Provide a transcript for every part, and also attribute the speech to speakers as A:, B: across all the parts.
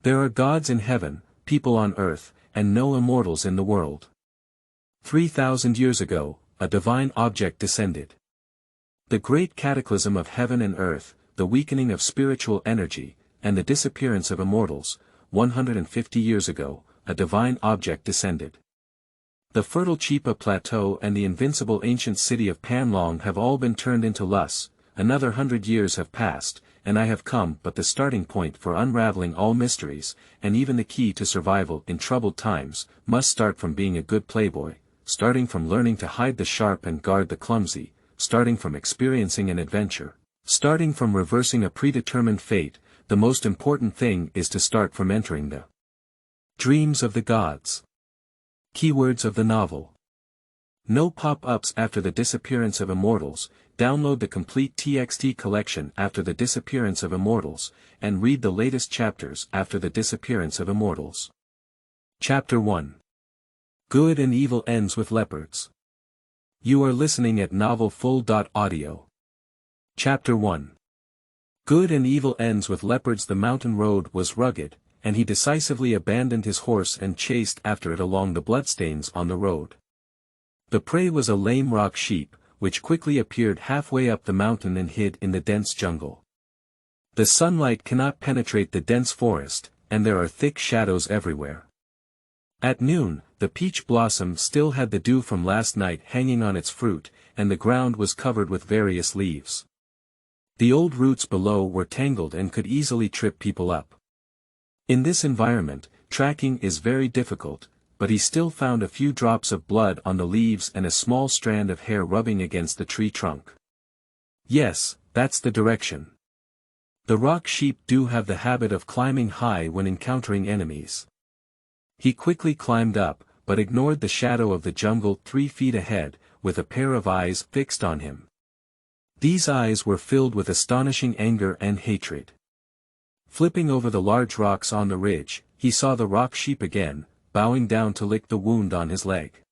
A: There are gods in heaven, people on earth, and no immortals in the world. 3,000 years ago, a divine object descended. The great cataclysm of heaven and earth, the weakening of spiritual energy, and the disappearance of immortals, 150 years ago, a divine object descended. The fertile Chipa Plateau and the invincible ancient city of Panlong have all been turned into loess. Another 100 years have passed, and I have come but the starting point for unraveling all mysteries, and even the key to survival in troubled times, must start from being a good playboy, starting from learning to hide the sharp and guard the clumsy, starting from experiencing an adventure, starting from reversing a predetermined fate. The most important thing is to start from entering the dreams of the gods. Keywords of the novel. No pop-ups after the disappearance of immortals. Download the complete TXT collection after the disappearance of immortals, and read the latest chapters after the disappearance of immortals. Chapter 1. Good and Evil Ends with Leopards. You are listening at novelfull.audio. Chapter 1. Good and Evil Ends with Leopards. The mountain road was rugged, and he decisively abandoned his horse and chased after it along the bloodstains on the road. The prey was a lame rock sheep, which quickly appeared halfway up the mountain and hid in the dense jungle. The sunlight cannot penetrate the dense forest, and there are thick shadows everywhere. At noon, the peach blossom still had the dew from last night hanging on its fruit, and the ground was covered with various leaves. The old roots below were tangled and could easily trip people up. In this environment, tracking is very difficult, but he still found a few drops of blood on the leaves and a small strand of hair rubbing against the tree trunk. Yes, that's the direction. The rock sheep do have the habit of climbing high when encountering enemies. He quickly climbed up, but ignored the shadow of the jungle 3 feet ahead, with a pair of eyes fixed on him. These eyes were filled with astonishing anger and hatred. Flipping over the large rocks on the ridge, he saw the rock sheep again, bowing down to lick the wound on his leg.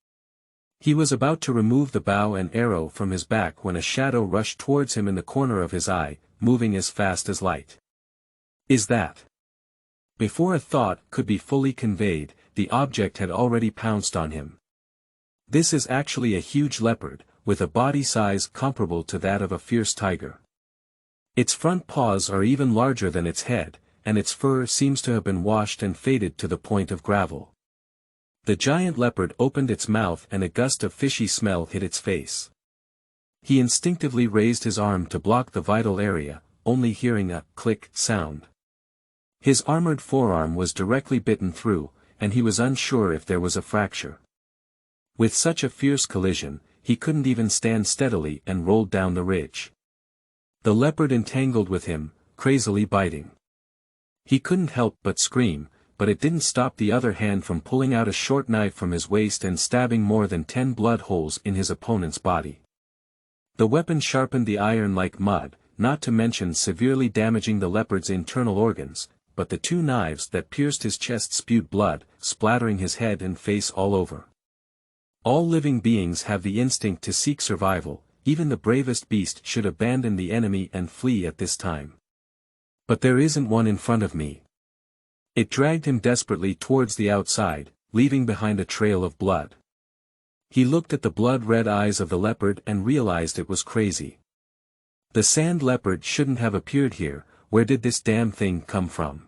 A: He was about to remove the bow and arrow from his back when a shadow rushed towards him in the corner of his eye, moving as fast as light. Is that? Before a thought could be fully conveyed, the object had already pounced on him. This is actually a huge leopard, with a body size comparable to that of a fierce tiger. Its front paws are even larger than its head, and its fur seems to have been washed and faded to the point of gravel. The giant leopard opened its mouth and a gust of fishy smell hit its face. He instinctively raised his arm to block the vital area, only hearing a click sound. His armored forearm was directly bitten through, and he was unsure if there was a fracture. With such a fierce collision, he couldn't even stand steadily and rolled down the ridge. The leopard entangled with him, crazily biting. He couldn't help but scream, but it didn't stop the other hand from pulling out a short knife from his waist and stabbing more than 10 blood holes in his opponent's body. The weapon sharpened the iron like mud, not to mention severely damaging the leopard's internal organs, but the 2 knives that pierced his chest spewed blood, splattering his head and face all over. All living beings have the instinct to seek survival, even the bravest beast should abandon the enemy and flee at this time. But there isn't one in front of me. It dragged him desperately towards the outside, leaving behind a trail of blood. He looked at the blood-red eyes of the leopard and realized it was crazy. The sand leopard shouldn't have appeared here. Where did this damn thing come from?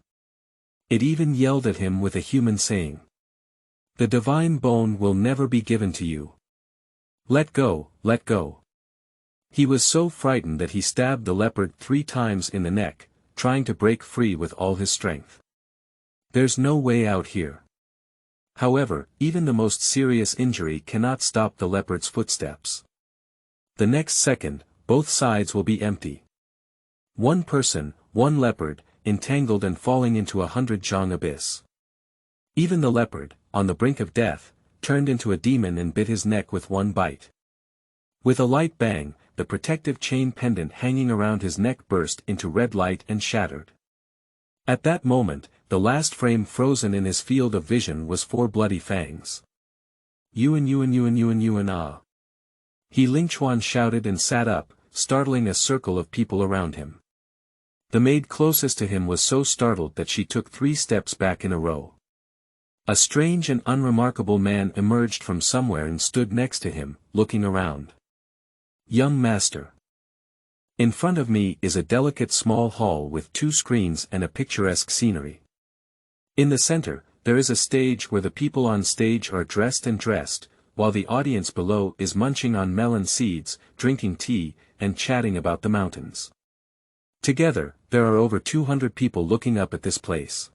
A: It even yelled at him with a human saying. The divine bone will never be given to you. Let go, let go. He was so frightened that he stabbed the leopard 3 times in the neck, trying to break free with all his strength. There's no way out here. However, even the most serious injury cannot stop the leopard's footsteps. The next second, both sides will be empty. One person, one leopard, entangled and falling into 100-jong abyss. Even the leopard, on the brink of death, turned into a demon and bit his neck with one bite. With a light bang, the protective chain pendant hanging around his neck burst into red light and shattered. At that moment, the last frame frozen in his field of vision was 4 bloody fangs. Yuan ah. He Lingchuan shouted and sat up, startling a circle of people around him. The maid closest to him was so startled that she took 3 steps back in a row. A strange and unremarkable man emerged from somewhere and stood next to him, looking around. Young master. In front of me is a delicate small hall with 2 screens and a picturesque scenery. In the center, there is a stage where the people on stage are dressed, while the audience below is munching on melon seeds, drinking tea, and chatting about the mountains. Together, there are over 200 people looking up at this place.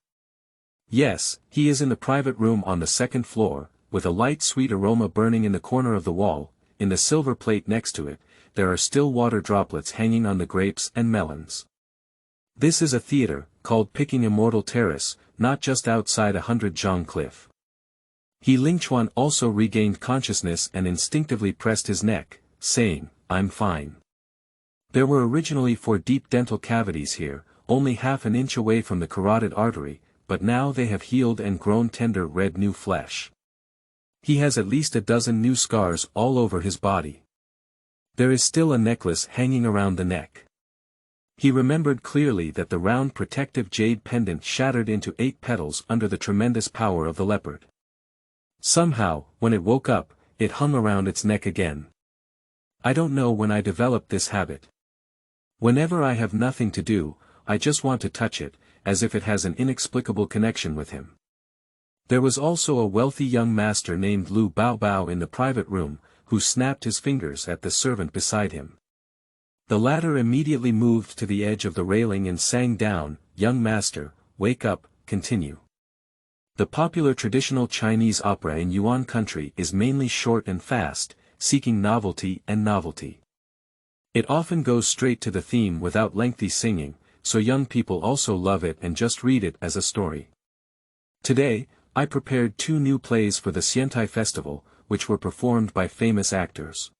A: Yes, he is in the private room on the 2nd floor, with a light sweet aroma burning in the corner of the wall. In the silver plate next to it, there are still water droplets hanging on the grapes and melons. This is a theater, called Picking Immortal Terrace, not just outside 100 Zhang Cliff. He Lingchuan also regained consciousness and instinctively pressed his neck, saying, "I'm fine." There were originally 4 deep dental cavities here, only half an inch away from the carotid artery, but now they have healed and grown tender red new flesh. He has at least a dozen new scars all over his body. There is still a necklace hanging around the neck. He remembered clearly that the round protective jade pendant shattered into 8 petals under the tremendous power of the leopard. Somehow, when it woke up, it hung around its neck again. I don't know when I developed this habit. Whenever I have nothing to do, I just want to touch it, as if it has an inexplicable connection with him. There was also a wealthy young master named Lu Baobao in the private room, who snapped his fingers at the servant beside him. The latter immediately moved to the edge of the railing and sang down, "Young master, wake up, continue." The popular traditional Chinese opera in Yuan country is mainly short and fast, seeking novelty and novelty. It often goes straight to the theme without lengthy singing, so young people also love it and just read it as a story. Today, I prepared 2 new plays for the Xiantai Festival, which were performed by famous actors.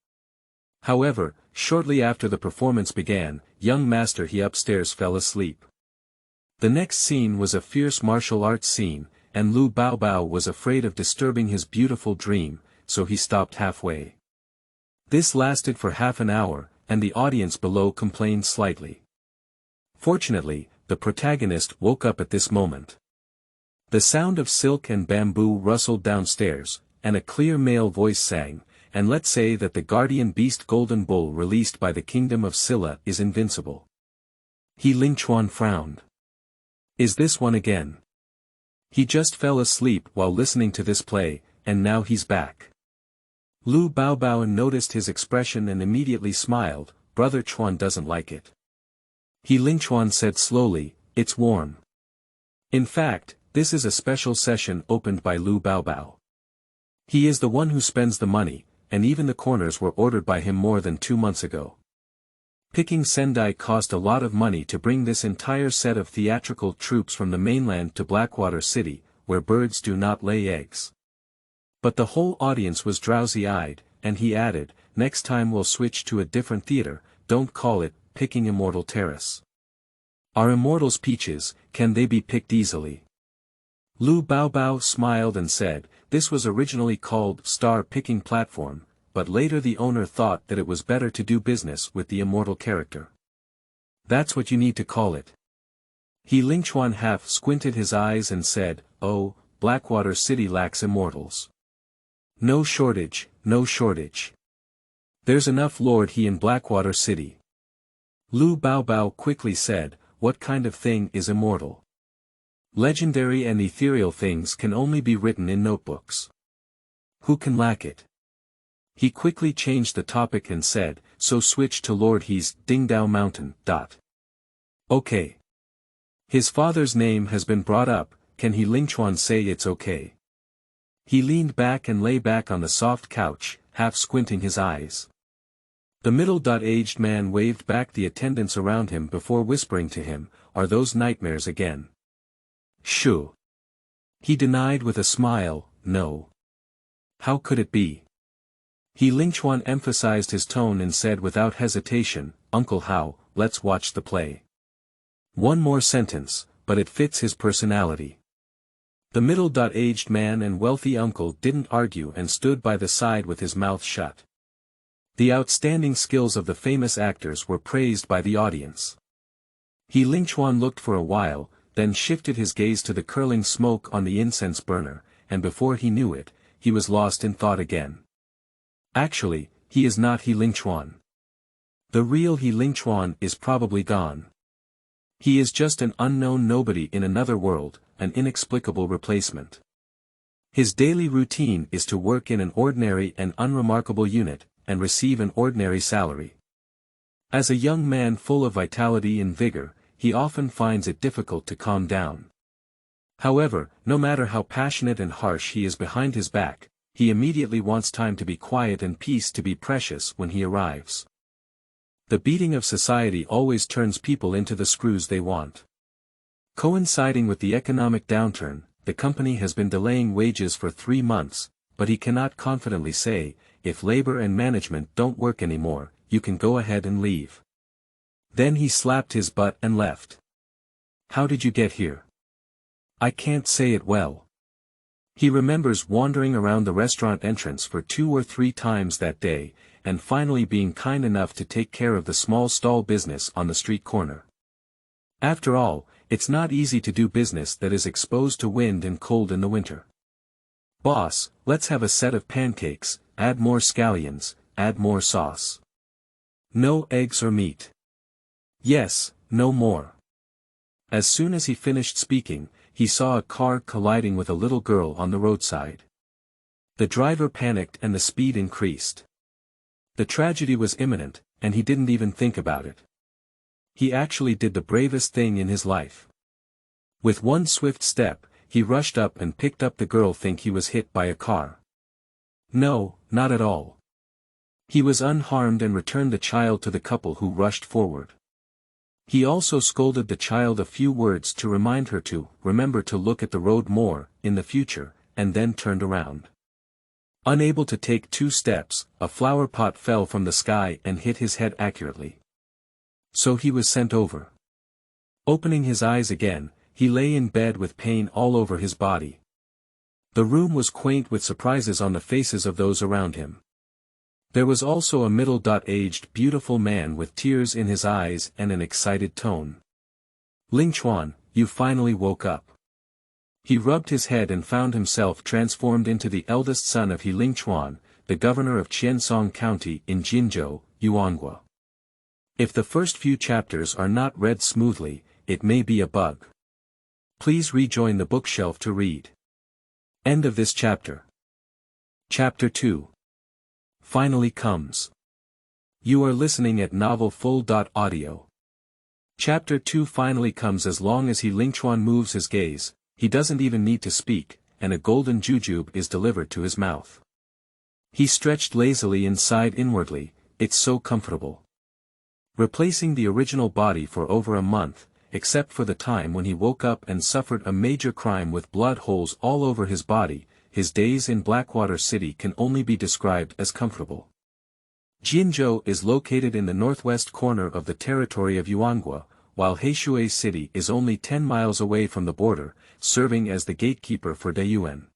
A: However, shortly after the performance began, young master he upstairs fell asleep. The next scene was a fierce martial arts scene, and Lu Baobao was afraid of disturbing his beautiful dream, so he stopped halfway. This lasted for half an hour, and the audience below complained slightly. Fortunately, the protagonist woke up at this moment. The sound of silk and bamboo rustled downstairs, and a clear male voice sang, "And let's say that the guardian beast Golden Bull released by the kingdom of Silla is invincible." He Lingchuan frowned. Is this one again? He just fell asleep while listening to this play, and now he's back. Lu Baobao noticed his expression and immediately smiled. Brother Chuan doesn't like it. He Lingchuan said slowly, "It's warm." In fact, this is a special session opened by Lu Baobao. He is the one who spends the money, and even the corners were ordered by him more than 2 months ago. Picking Sendai cost a lot of money to bring this entire set of theatrical troupes from the mainland to Blackwater City, where birds do not lay eggs. But the whole audience was drowsy-eyed, and he added, "Next time we'll switch to a different theater, don't call it Picking Immortal Terrace. Are immortals peaches, can they be picked easily?" Lu Baobao smiled and said, "This was originally called Star Picking Platform, but later the owner thought that it was better to do business with the immortal character. That's what you need to call it." He Lingchuan half squinted his eyes and said, "Oh, Blackwater City lacks immortals. No shortage, no shortage. There's enough Lord He in Blackwater City." Lu Baobao quickly said, "What kind of thing is immortal? Legendary and ethereal things can only be written in notebooks. Who can lack it?" He quickly changed the topic and said, "So switch to Lord He's Dingdao Mountain. Okay. His father's name has been brought up, can He Lingchuan say it's okay?" He leaned back and lay back on the soft couch, half squinting his eyes. The middle-aged man waved back the attendants around him before whispering to him, "Are those nightmares again?" "Shoo." He denied with a smile, "No. How could it be?" He Lingchuan emphasized his tone and said without hesitation, "Uncle Hao, let's watch the play." One more sentence, but it fits his personality. The middle-aged man and wealthy uncle didn't argue and stood by the side with his mouth shut. The outstanding skills of the famous actors were praised by the audience. He Lingchuan looked for a while, then shifted his gaze to the curling smoke on the incense burner, and before he knew it, he was lost in thought again. Actually, he is not He Lingchuan. The real He Lingchuan is probably gone. He is just an unknown nobody in another world, an inexplicable replacement. His daily routine is to work in an ordinary and unremarkable unit, and receive an ordinary salary. As a young man full of vitality and vigor, he often finds it difficult to calm down. However, no matter how passionate and harsh he is behind his back, he immediately wants time to be quiet and peace to be precious when he arrives. The beating of society always turns people into the screws they want. Coinciding with the economic downturn, the company has been delaying wages for 3 months, but he cannot confidently say, if labor and management don't work anymore, you can go ahead and leave. Then he slapped his butt and left. How did you get here? I can't say it well. He remembers wandering around the restaurant entrance for 2 or 3 times that day, and finally being kind enough to take care of the small stall business on the street corner. After all, it's not easy to do business that is exposed to wind and cold in the winter. Boss, let's have a set of pancakes, add more scallions, add more sauce. No eggs or meat. Yes, no more. As soon as he finished speaking, he saw a car colliding with a little girl on the roadside. The driver panicked and the speed increased. The tragedy was imminent, and he didn't even think about it. He actually did the bravest thing in his life. With one swift step, he rushed up and picked up the girl. Think he was hit by a car? No, not at all. He was unharmed and returned the child to the couple who rushed forward. He also scolded the child a few words to remind her to remember to look at the road more in the future, and then turned around. Unable to take 2 steps, a flower pot fell from the sky and hit his head accurately. So he was sent over. Opening his eyes again, he lay in bed with pain all over his body. The room was quaint with surprises on the faces of those around him. There was also a middle-aged beautiful man with tears in his eyes and an excited tone. Lingchuan, you finally woke up. He rubbed his head and found himself transformed into the eldest son of He Lingchuan, the governor of Qiansong County in Jinzhou, Yuanhua. If the first few chapters are not read smoothly, it may be a bug. Please rejoin the bookshelf to read. End of this chapter. Chapter 2. Finally comes. You are listening at novelfull.audio. Chapter 2 finally comes. As long as He Lingchuan moves his gaze, he doesn't even need to speak, and a golden jujube is delivered to his mouth. He stretched lazily and sighed inwardly, it's so comfortable. Replacing the original body for over a month, except for the time when he woke up and suffered a major crime with blood holes all over his body, his days in Blackwater City can only be described as comfortable. Jinzhou is located in the northwest corner of the territory of Yuanhua, while Heishui City is only 10 miles away from the border, serving as the gatekeeper for Dayuan.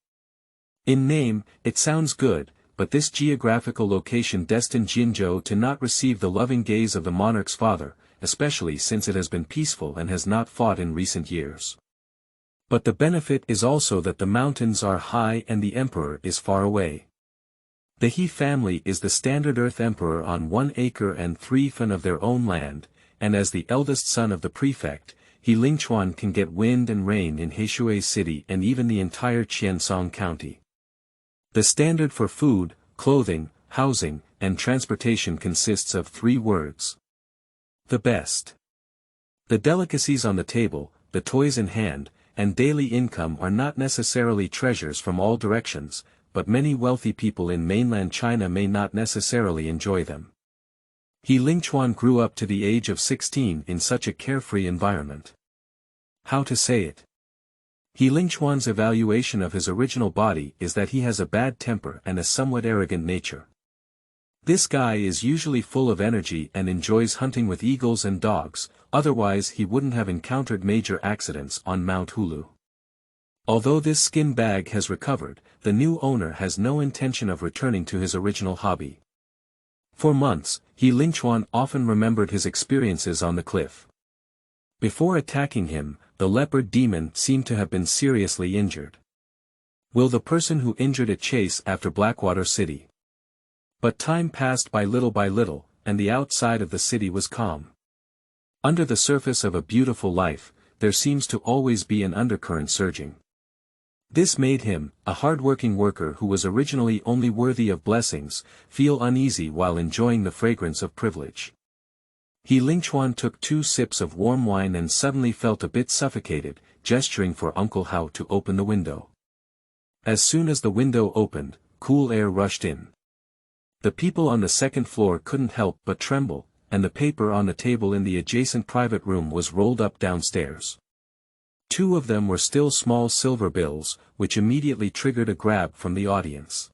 A: In name, it sounds good, but this geographical location destined Jinzhou to not receive the loving gaze of the monarch's father, especially since it has been peaceful and has not fought in recent years. But the benefit is also that the mountains are high and the emperor is far away. The He family is the standard earth emperor on 1 acre and 3 fen of their own land, and as the eldest son of the prefect, He Lingchuan can get wind and rain in Heishui City and even the entire Qiansong County. The standard for food, clothing, housing, and transportation consists of 3 words. The best. The delicacies on the table, the toys in hand, and daily income are not necessarily treasures from all directions, but many wealthy people in mainland China may not necessarily enjoy them. He Lingchuan grew up to the age of 16 in such a carefree environment. How to say it? He Lingchuan's evaluation of his original body is that he has a bad temper and a somewhat arrogant nature. This guy is usually full of energy and enjoys hunting with eagles and dogs, otherwise he wouldn't have encountered major accidents on Mount Hulu. Although this skin bag has recovered, the new owner has no intention of returning to his original hobby. For months, He Lingchuan often remembered his experiences on the cliff. Before attacking him, the leopard demon seemed to have been seriously injured. Will the person who injured it chase after Blackwater City? But time passed by little, and the outside of the city was calm. Under the surface of a beautiful life, there seems to always be an undercurrent surging. This made him, a hard-working worker who was originally only worthy of blessings, feel uneasy while enjoying the fragrance of privilege. He Lingchuan took 2 sips of warm wine and suddenly felt a bit suffocated, gesturing for Uncle Hao to open the window. As soon as the window opened, cool air rushed in. The people on the second floor couldn't help but tremble, and the paper on the table in the adjacent private room was rolled up downstairs. 2 of them were still small silver bills, which immediately triggered a grab from the audience.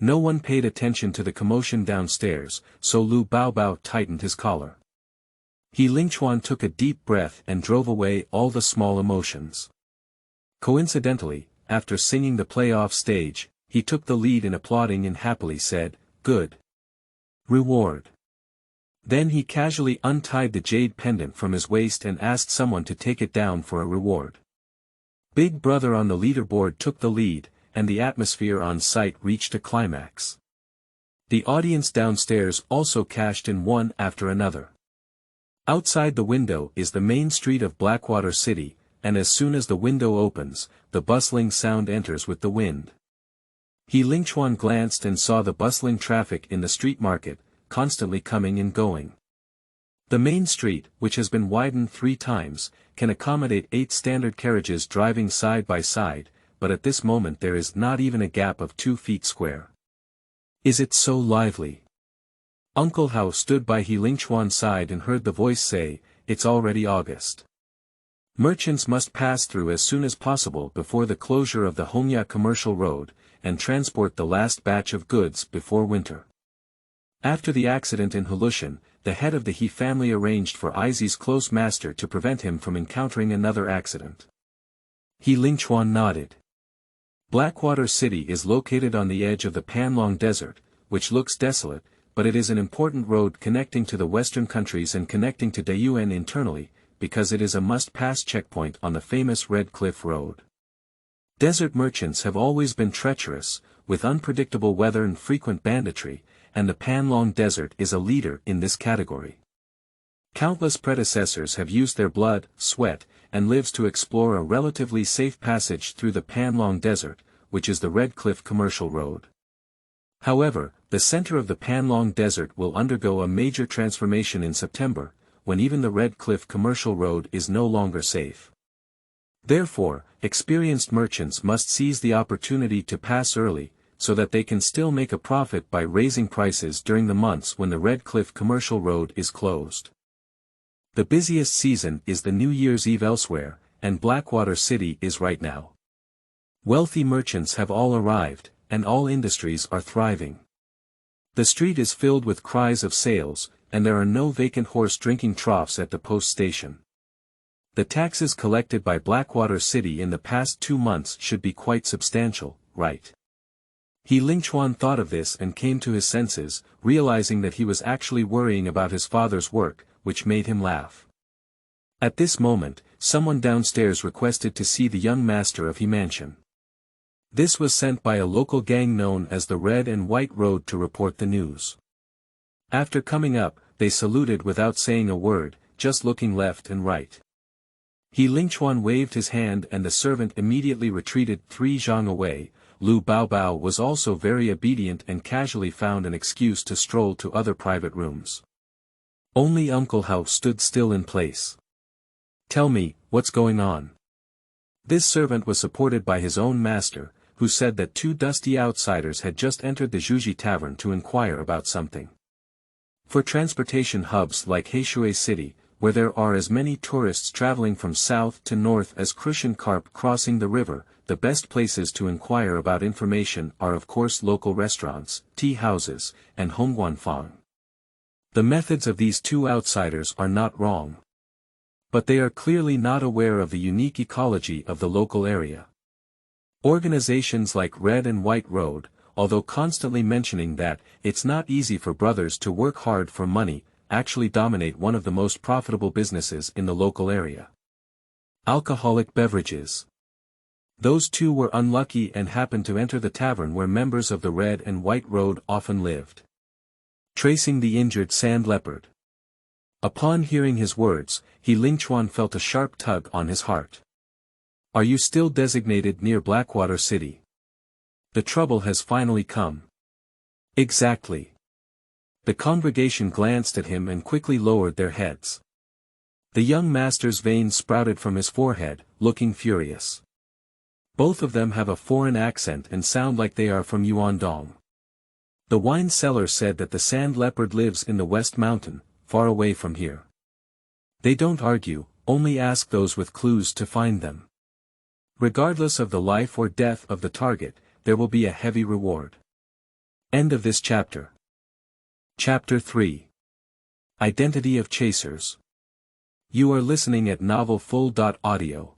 A: No one paid attention to the commotion downstairs, so Lu Baobao tightened his collar. He Lingchuan took a deep breath and drove away all the small emotions. Coincidentally, after singing the play off stage, he took the lead in applauding and happily said, "Good. Reward." Then he casually untied the jade pendant from his waist and asked someone to take it down for a reward. Big Brother on the leaderboard took the lead, and the atmosphere on site reached a climax. The audience downstairs also cashed in one after another. Outside the window is the main street of Blackwater City, and as soon as the window opens, the bustling sound enters with the wind. He Lingchuan glanced and saw the bustling traffic in the street market, constantly coming and going. The main street, which has been widened 3 times, can accommodate 8 standard carriages driving side by side, but at this moment there is not even a gap of 2 feet square. Is it so lively? Uncle Hao stood by He Lingchuan's side and heard the voice say, "It's already August. Merchants must pass through as soon as possible before the closure of the Hongya Commercial Road, and transport the last batch of goods before winter." After the accident in Helushan, the head of the He family arranged for Izi's close master to prevent him from encountering another accident. He Lingchuan nodded. Blackwater City is located on the edge of the Panlong Desert, which looks desolate, but it is an important road connecting to the western countries and connecting to Dayuan internally, because it is a must-pass checkpoint on the famous Red Cliff Road. Desert merchants have always been treacherous, with unpredictable weather and frequent banditry, and the Panlong Desert is a leader in this category. Countless predecessors have used their blood, sweat, and lives to explore a relatively safe passage through the Panlong Desert, which is the Red Cliff Commercial Road. However, the center of the Panlong Desert will undergo a major transformation in September, when even the Red Cliff Commercial Road is no longer safe. Therefore, experienced merchants must seize the opportunity to pass early, so that they can still make a profit by raising prices during the months when the Red Cliff Commercial Road is closed. The busiest season is the New Year's Eve elsewhere, and Blackwater City is right now. Wealthy merchants have all arrived, and all industries are thriving. The street is filled with cries of sales, and there are no vacant horse drinking troughs at the post station. The taxes collected by Blackwater City in the past 2 months should be quite substantial, right? He Lingchuan thought of this and came to his senses, realizing that he was actually worrying about his father's work, which made him laugh. At this moment, someone downstairs requested to see the young master of He Mansion. This was sent by a local gang known as the Red and White Road to report the news. After coming up, they saluted without saying a word, just looking left and right. He Lingchuan waved his hand and the servant immediately retreated 3 zhang away. Lu Baobao was also very obedient and casually found an excuse to stroll to other private rooms. Only Uncle Hao stood still in place. "Tell me, what's going on?" This servant was supported by his own master, who said that 2 dusty outsiders had just entered the Zhuji Tavern to inquire about something. For transportation hubs like Heishui City, where there are as many tourists traveling from south to north as crucian carp crossing the river, the best places to inquire about information are of course local restaurants, tea houses, and Hongguanfang. The methods of these 2 outsiders are not wrong. But they are clearly not aware of the unique ecology of the local area. Organizations like Red and White Road, although constantly mentioning that it's not easy for brothers to work hard for money, actually dominate one of the most profitable businesses in the local area. Alcoholic beverages. Those two were unlucky and happened to enter the tavern where members of the Red and White Road often lived. Tracing the injured sand leopard. Upon hearing his words, He Lingchuan felt a sharp tug on his heart. Are you still designated near Blackwater City? The trouble has finally come. Exactly. The congregation glanced at him and quickly lowered their heads. The young master's veins sprouted from his forehead, looking furious. Both of them have a foreign accent and sound like they are from Yuandong. The wine seller said that the sand leopard lives in the West Mountain, far away from here. They don't argue, only ask those with clues to find them. Regardless of the life or death of the target, there will be a heavy reward. End of this chapter. Chapter 3. Identity of Chasers. You are listening at novelfull.audio.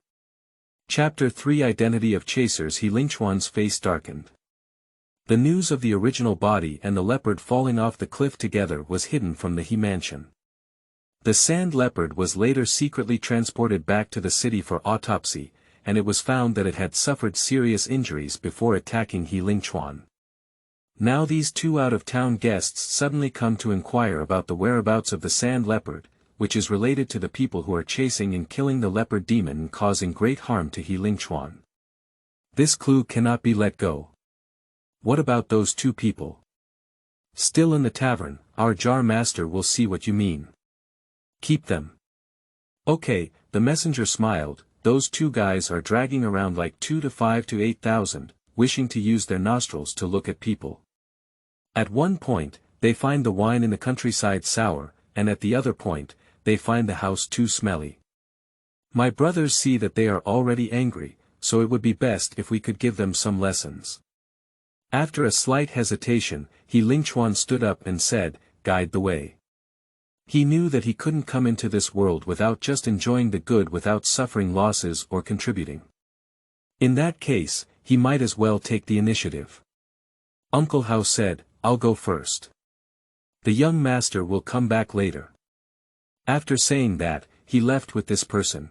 A: Chapter 3 Identity of Chasers. He Lingchuan's face darkened. The news of the original body and the leopard falling off the cliff together was hidden from the He mansion. The sand leopard was later secretly transported back to the city for autopsy, and it was found that it had suffered serious injuries before attacking He Lingchuan. Now these two out-of-town guests suddenly come to inquire about the whereabouts of the sand leopard, which is related to the people who are chasing and killing the leopard demon and causing great harm to He Lingchuan. This clue cannot be let go. What about those two people? Still in the tavern, our jar master will see what you mean. Keep them. Okay, the messenger smiled. Those two guys are dragging around like 2 to 5 to 8,000, wishing to use their nostrils to look at people. At one point, they find the wine in the countryside sour, and at the other point, they find the house too smelly. My brothers see that they are already angry, so it would be best if we could give them some lessons. After a slight hesitation, He Lingchuan stood up and said, "Guide the way." He knew that he couldn't come into this world without just enjoying the good without suffering losses or contributing. In that case, he might as well take the initiative. Uncle Hao said, "I'll go first. The young master will come back later." After saying that, he left with this person.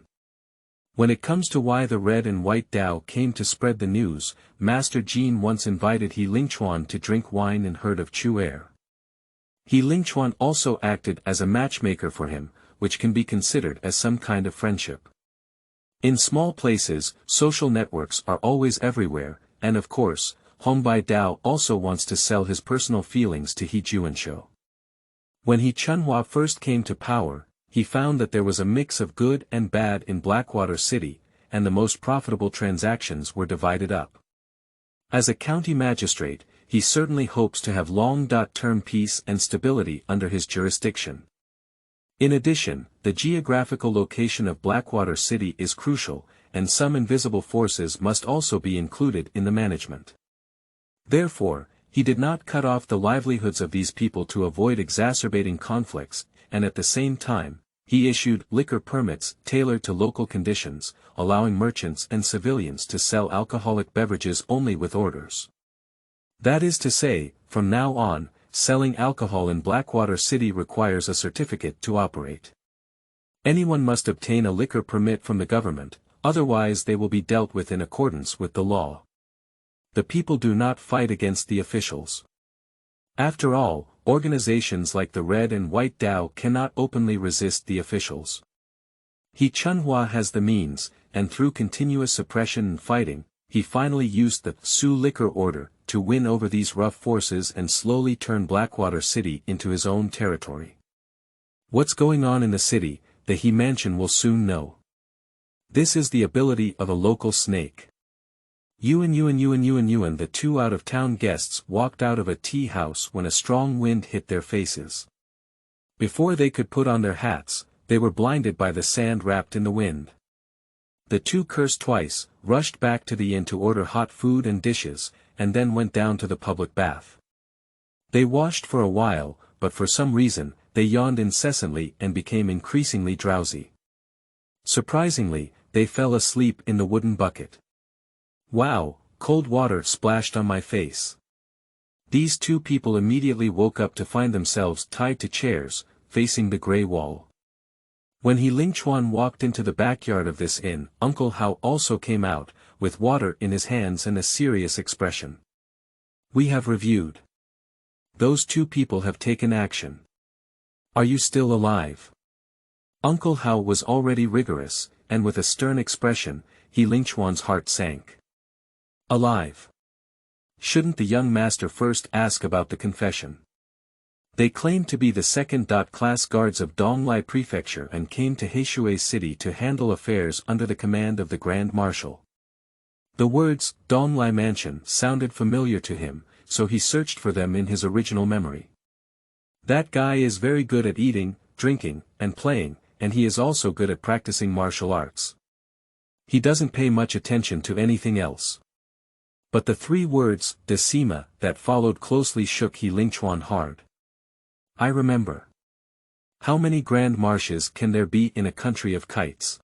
A: When it comes to why the Red and White Dao came to spread the news, Master Jin once invited He Lingchuan to drink wine and heard of Chu air. He Lingchuan also acted as a matchmaker for him, which can be considered as some kind of friendship. In small places, social networks are always everywhere, and of course, Hongbai Dao also wants to sell his personal feelings to He Juanshu. When He Chunhua first came to power, he found that there was a mix of good and bad in Blackwater City, and the most profitable transactions were divided up. As a county magistrate, he certainly hopes to have long-term peace and stability under his jurisdiction. In addition, the geographical location of Blackwater City is crucial, and some invisible forces must also be included in the management. Therefore, he did not cut off the livelihoods of these people to avoid exacerbating conflicts, and at the same time, he issued liquor permits tailored to local conditions, allowing merchants and civilians to sell alcoholic beverages only with orders. That is to say, from now on, selling alcohol in Blackwater City requires a certificate to operate. Anyone must obtain a liquor permit from the government, otherwise they will be dealt with in accordance with the law. The people do not fight against the officials. After all, organizations like the Red and White Dao cannot openly resist the officials. He Chunhua has the means, and through continuous suppression and fighting, he finally used the Su liquor order to win over these rough forces and slowly turn Blackwater City into his own territory. What's going on in the city, the He Mansion will soon know. This is the ability of a local snake. Yuan, the two out-of-town guests walked out of a tea house when a strong wind hit their faces. Before they could put on their hats, they were blinded by the sand wrapped in the wind. The two cursed twice, rushed back to the inn to order hot food and dishes, and then went down to the public bath. They washed for a while, but for some reason, they yawned incessantly and became increasingly drowsy. Surprisingly, they fell asleep in the wooden bucket. Wow, cold water splashed on my face. These two people immediately woke up to find themselves tied to chairs, facing the grey wall. When He Lingchuan walked into the backyard of this inn, Uncle Hao also came out, with water in his hands and a serious expression. "We have reviewed. Those two people have taken action. Are you still alive?" Uncle Hao was already rigorous, and with a stern expression, He Lingchuan's heart sank. "Alive? Shouldn't the young master first ask about the confession? They claim to be the second-class guards of Donglai Prefecture and came to Heishui City to handle affairs under the command of the Grand Marshal." The words, Donglai Mansion, sounded familiar to him, so he searched for them in his original memory. "That guy is very good at eating, drinking, and playing, and he is also good at practicing martial arts. He doesn't pay much attention to anything else." But the three words, Decima, that followed closely shook He Lingchuan hard. "I remember. How many grand marches can there be in a country of kites?"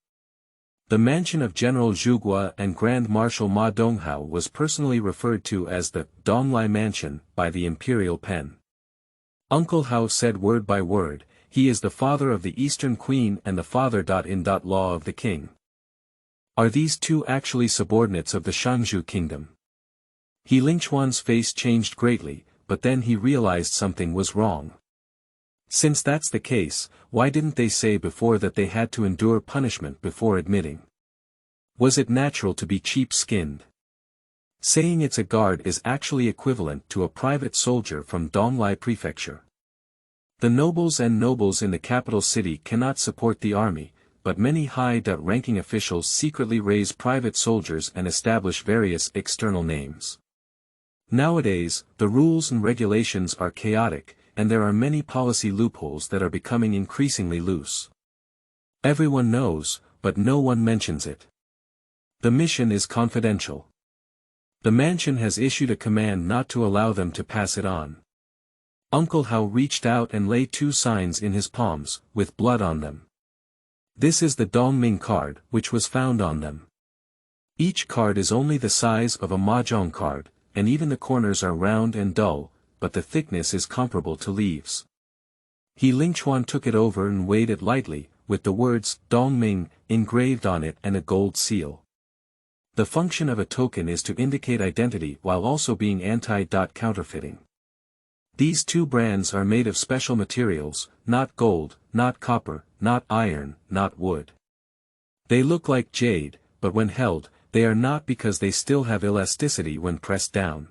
A: The mansion of General Zhuge and Grand Marshal Ma Donghao was personally referred to as the Donglai Mansion by the imperial pen. Uncle Hao said word by word, "He is the father of the Eastern Queen and the father-in-law of the king." Are these two actually subordinates of the Shangzhou kingdom? He Lingchuan's face changed greatly, but then he realized something was wrong. Since that's the case, why didn't they say before that they had to endure punishment before admitting? Was it natural to be cheap-skinned? Saying it's a guard is actually equivalent to a private soldier from Donglai Prefecture. The nobles in the capital city cannot support the army, but many high-ranking officials secretly raise private soldiers and establish various external names. Nowadays, the rules and regulations are chaotic, and there are many policy loopholes that are becoming increasingly loose. Everyone knows, but no one mentions it. The mission is confidential. The mansion has issued a command not to allow them to pass it on. Uncle Hao reached out and laid two signs in his palms, with blood on them. This is the Dongming card, which was found on them. Each card is only the size of a mahjong card, and even the corners are round and dull, but the thickness is comparable to leaves. He Lingchuan took it over and weighed it lightly, with the words, Dongming, engraved on it and a gold seal. The function of a token is to indicate identity while also being anti-counterfeiting. These two brands are made of special materials, not gold, not copper, not iron, not wood. They look like jade, but when held, they are not because they still have elasticity when pressed down.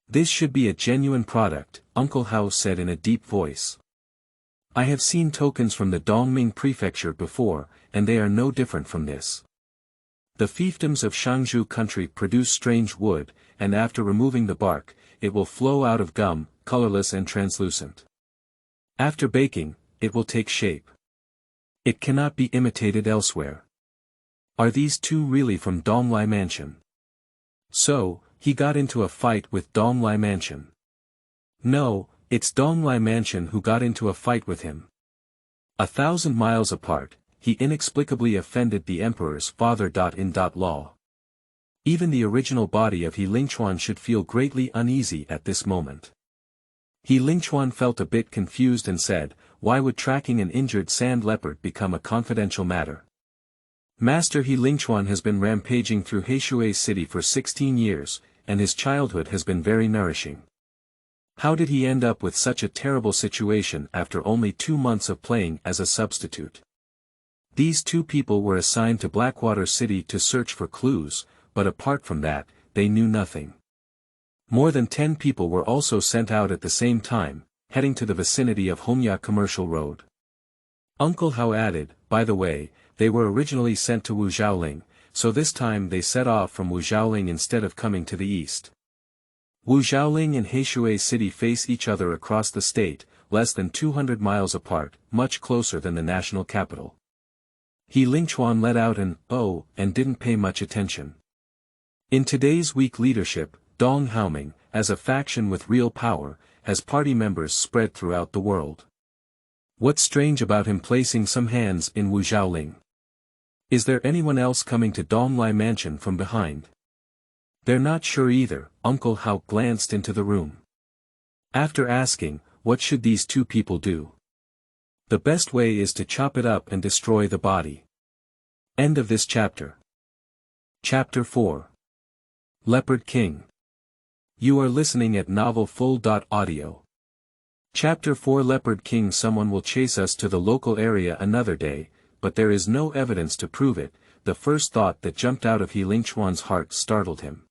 A: This should be a genuine product, Uncle Hao said in a deep voice. I have seen tokens from the Dongming prefecture before, and they are no different from this. The fiefdoms of Shangzhou country produce strange wood, and after removing the bark, it will flow out of gum, colorless and translucent. After baking, it will take shape. It cannot be imitated elsewhere. Are these two really from Donglai Mansion? So, he got into a fight with Donglai Mansion. No, it's Donglai Mansion who got into a fight with him. 1,000 miles apart, he inexplicably offended the emperor's father-in-law. Even the original body of He Lingchuan should feel greatly uneasy at this moment. He Lingchuan felt a bit confused and said, why would tracking an injured sand leopard become a confidential matter? Master He Lingchuan has been rampaging through Heishui City for 16 years, and his childhood has been very nourishing. How did he end up with such a terrible situation after only 2 months of playing as a substitute? These two people were assigned to Blackwater City to search for clues, but apart from that, they knew nothing. More than 10 people were also sent out at the same time, heading to the vicinity of Hongya Commercial Road. Uncle Hao added, by the way, they were originally sent to Wujiaoling, so this time they set off from Wujiaoling instead of coming to the east. Wujiaoling and Heishui City face each other across the state, less than 200 miles apart, much closer than the national capital. He Lingchuan let out an "oh" and didn't pay much attention. In today's weak leadership, Dong Haoming, as a faction with real power, has party members spread throughout the world. What's strange about him placing some hands in Wujiaoling? Is there anyone else coming to Donglai Mansion from behind? They're not sure either. Uncle Hao glanced into the room. After asking, what should these two people do? The best way is to chop it up and destroy the body. End of this chapter. Chapter 4. Leopard King. You are listening at novelfull.audio. Chapter 4 Leopard King. Someone will chase us to the local area another day, but there is no evidence to prove it. The first thought that jumped out of He Lingchuan's heart startled him.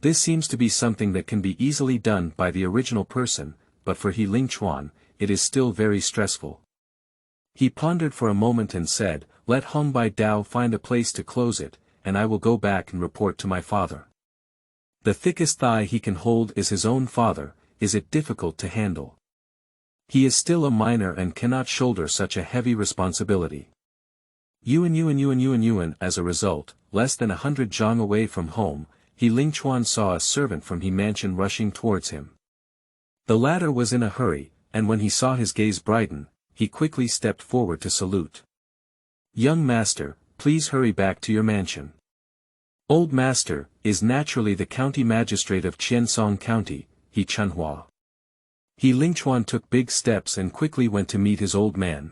A: This seems to be something that can be easily done by the original person, but for He Lingchuan, it is still very stressful. He pondered for a moment and said, "Let Hong Bai Dao find a place to close it, and I will go back and report to my father." The thickest thigh he can hold is his own father. Is it difficult to handle? He is still a minor and cannot shoulder such a heavy responsibility. Yuan. As a result, less than 100 zhang away from home, He Lingchuan saw a servant from He Mansion rushing towards him. The latter was in a hurry, and when he saw his gaze brighten, he quickly stepped forward to salute. "Young master, please hurry back to your mansion." Old master is naturally the county magistrate of Qiansong County, He Chunhua. He Lingchuan took big steps and quickly went to meet his old man.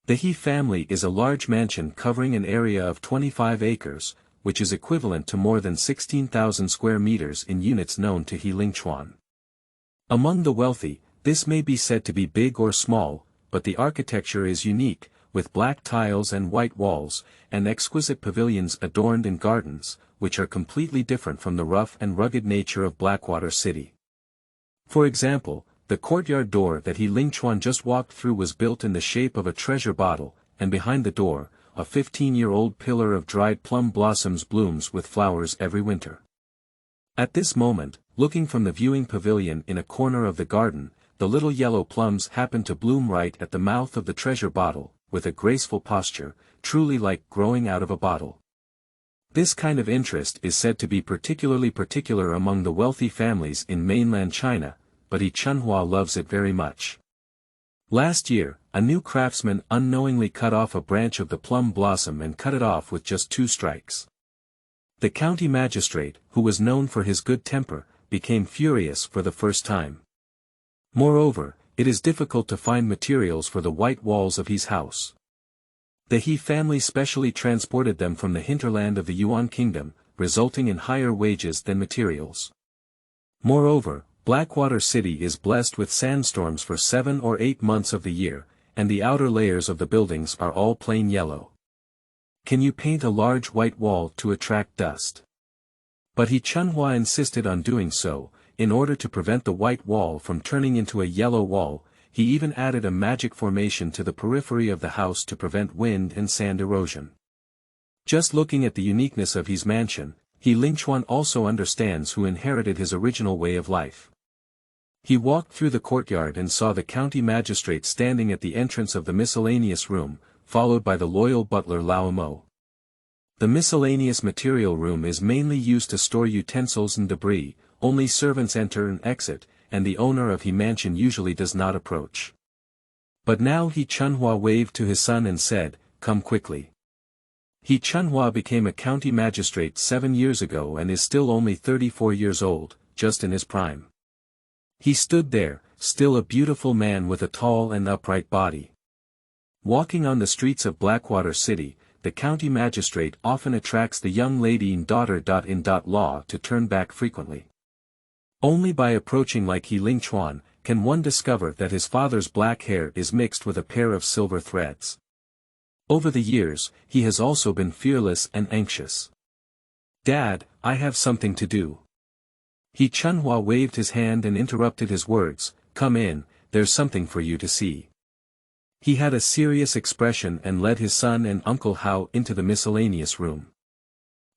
A: The He family is a large mansion covering an area of 25 acres, which is equivalent to more than 16,000 square meters in units known to He Lingchuan. Among the wealthy, this may be said to be big or small, but the architecture is unique, with black tiles and white walls, and exquisite pavilions adorned in gardens, which are completely different from the rough and rugged nature of Blackwater City. For example, the courtyard door that He Lingchuan just walked through was built in the shape of a treasure bottle, and behind the door, a 15-year-old pillar of dried plum blossoms blooms with flowers every winter. At this moment, looking from the viewing pavilion in a corner of the garden, the little yellow plums happen to bloom right at the mouth of the treasure bottle, with a graceful posture, truly like growing out of a bottle. This kind of interest is said to be particularly popular among the wealthy families in mainland China, but He Chunhua loves it very much. Last year, a new craftsman unknowingly cut off a branch of the plum blossom and cut it off with just 2 strikes. The county magistrate, who was known for his good temper, became furious for the first time. Moreover, it is difficult to find materials for the white walls of his house. The He family specially transported them from the hinterland of the Yuan kingdom, resulting in higher wages than materials. Moreover, Blackwater City is blessed with sandstorms for 7 or 8 months of the year, and the outer layers of the buildings are all plain yellow. Can you paint a large white wall to attract dust? But He Chunhua insisted on doing so. In order to prevent the white wall from turning into a yellow wall, he even added a magic formation to the periphery of the house to prevent wind and sand erosion. Just looking at the uniqueness of his mansion, He Lingchuan also understands who inherited his original way of life. He walked through the courtyard and saw the county magistrate standing at the entrance of the miscellaneous room, followed by the loyal butler Lao Mo. The miscellaneous material room is mainly used to store utensils and debris. Only servants enter and exit, and the owner of He Mansion usually does not approach. But now He Chunhua waved to his son and said, "Come quickly." He Chunhua became a county magistrate 7 years ago and is still only 34 years old, just in his prime. He stood there, still a beautiful man with a tall and upright body. Walking on the streets of Blackwater City, the county magistrate often attracts the young lady and daughter-in-law to turn back frequently. Only by approaching like He Lingchuan, can one discover that his father's black hair is mixed with a pair of silver threads. Over the years, he has also been fearless and anxious. "Dad, I have something to do." He Chunhua waved his hand and interrupted his words, "Come in, there's something for you to see." He had a serious expression and led his son and Uncle Hao into the miscellaneous room.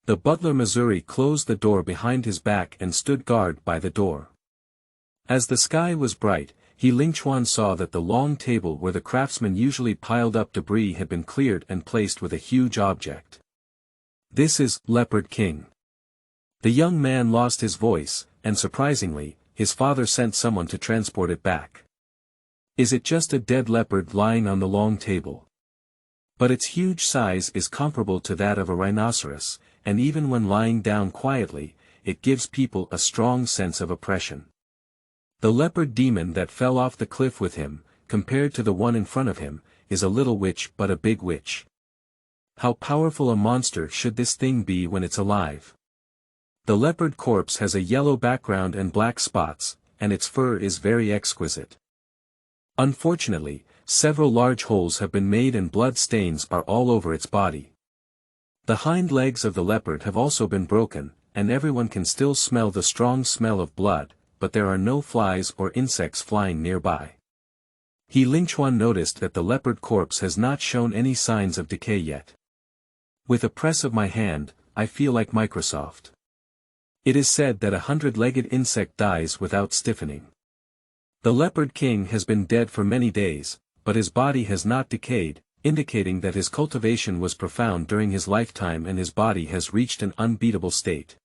A: The butler Missouri closed the door behind his back and stood guard by the door. As the sky was bright, He Lingchuan saw that the long table where the craftsmen usually piled up debris had been cleared and placed with a huge object. "This is Leopard King." The young man lost his voice, and surprisingly, his father sent someone to transport it back. Is it just a dead leopard lying on the long table? But its huge size is comparable to that of a rhinoceros, and even when lying down quietly, it gives people a strong sense of oppression. The leopard demon that fell off the cliff with him, compared to the one in front of him, is a little witch but a big witch. How powerful a monster should this thing be when it's alive? The leopard corpse has a yellow background and black spots, and its fur is very exquisite. Unfortunately, several large holes have been made and blood stains are all over its body. The hind legs of the leopard have also been broken, and everyone can still smell the strong smell of blood, but there are no flies or insects flying nearby. He Lingchuan noticed that the leopard corpse has not shown any signs of decay yet. With a press of my hand, I feel like Microsoft. It is said that a 100-legged insect dies without stiffening. The leopard king has been dead for many days, but his body has not decayed, indicating that his cultivation was profound during his lifetime and his body has reached an unbeatable state.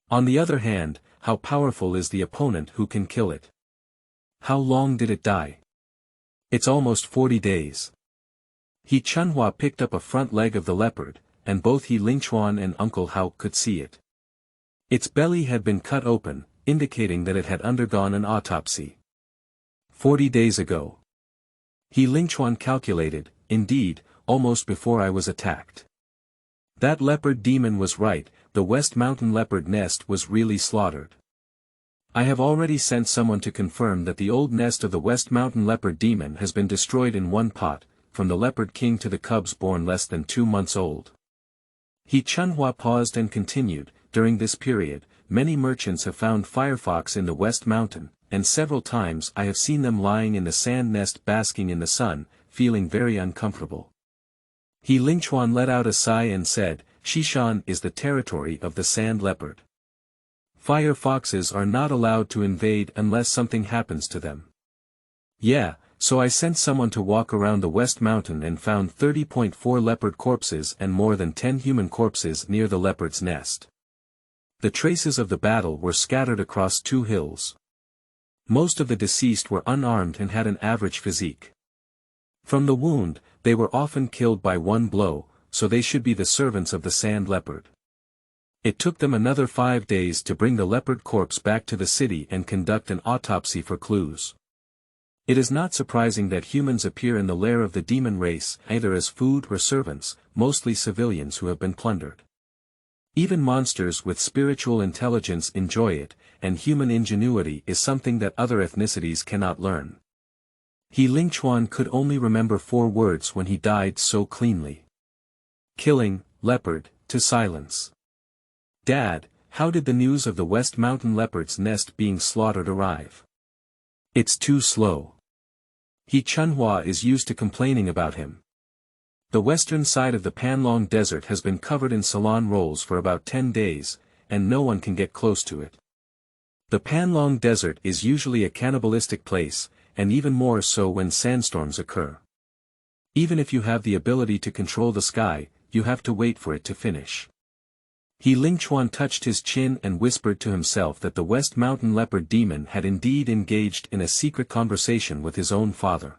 A: On the other hand, how powerful is the opponent who can kill it? How long did it die? It's almost 40 days. He Chunhua picked up a front leg of the leopard, and both He Lingchuan and Uncle Hao could see it. Its belly had been cut open, indicating that it had undergone an autopsy. 40 days ago. He Lingchuan calculated, indeed, almost before I was attacked. That leopard demon was right, the West Mountain leopard nest was really slaughtered. I have already sent someone to confirm that the old nest of the West Mountain leopard demon has been destroyed in one pot, from the leopard king to the cubs born less than 2 months old. He Chunhua paused and continued, during this period, many merchants have found firefox in the West Mountain, and several times I have seen them lying in the sand nest basking in the sun, feeling very uncomfortable. He Lingchuan let out a sigh and said, Shishan is the territory of the sand leopard. Fire foxes are not allowed to invade unless something happens to them. Yeah, so I sent someone to walk around the West Mountain and found 30.4 leopard corpses and more than 10 human corpses near the leopard's nest. The traces of the battle were scattered across 2 hills. Most of the deceased were unarmed and had an average physique. From the wound, they were often killed by one blow, so they should be the servants of the sand leopard. It took them another 5 days to bring the leopard corpse back to the city and conduct an autopsy for clues. It is not surprising that humans appear in the lair of the demon race either as food or servants, mostly civilians who have been plundered. Even monsters with spiritual intelligence enjoy it, and human ingenuity is something that other ethnicities cannot learn. He Lingchuan could only remember 4 words when he died so cleanly. Killing, leopard, to silence. Dad, how did the news of the West Mountain leopard's nest being slaughtered arrive? It's too slow. He Chunhua is used to complaining about him. The western side of the Panlong desert has been covered in Ceylon rolls for about 10 days, and no one can get close to it. The Panlong desert is usually a cannibalistic place, and even more so when sandstorms occur. Even if you have the ability to control the sky, you have to wait for it to finish. He Lingchuan touched his chin and whispered to himself that the West Mountain leopard demon had indeed engaged in a secret conversation with his own father.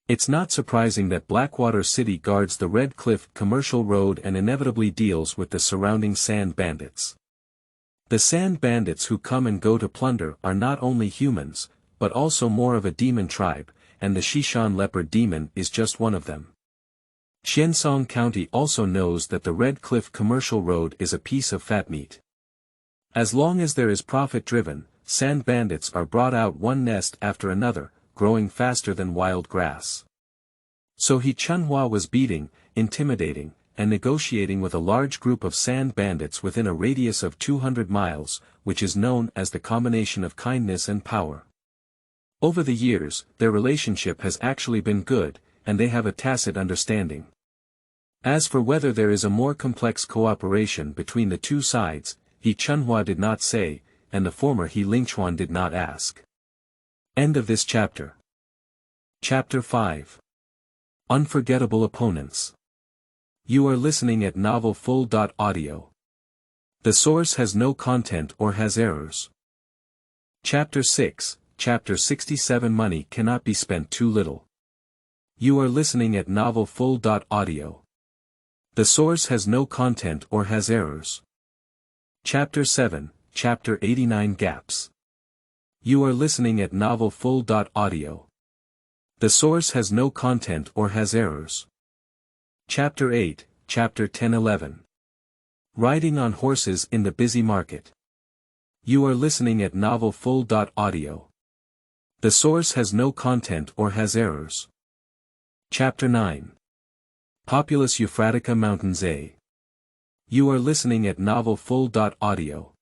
A: It's not surprising that Blackwater City guards the Red Cliff Commercial Road and inevitably deals with the surrounding sand bandits. The sand bandits who come and go to plunder are not only humans, but also more of a demon tribe, and the Shishan leopard demon is just one of them. Xiansong County also knows that the Red Cliff Commercial Road is a piece of fat meat. As long as there is profit-driven, sand bandits are brought out one nest after another, growing faster than wild grass. So He Chunhua was beating, intimidating, and negotiating with a large group of sand bandits within a radius of 200 miles, which is known as the combination of kindness and power. Over the years, their relationship has actually been good, and they have a tacit understanding. As for whether there is a more complex cooperation between the 2 sides, He Chunhua did not say, and the former He Lingchuan did not ask. End of this chapter. Chapter 5. Unforgettable Opponents. You are listening at novelfull.audio. The source has no content or has errors. Chapter 6, Chapter 67 Money cannot be spent too little. You are listening at novelfull.audio. The source has no content or has errors. Chapter 7, Chapter 89 Gaps. You are listening at novelfull.audio. The source has no content or has errors. Chapter 8, Chapter 10-11. Riding on horses in the busy market. You are listening at novel full.audio. The source has no content or has errors. Chapter 9. Populus Euphratica Mountains A. You are listening at novel full.audio.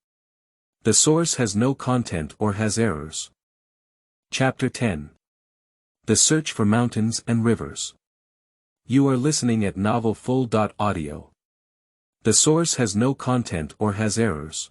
A: The source has no content or has errors. Chapter 10. The Search for Mountains and Rivers. You are listening at novel full.audio. The source has no content or has errors.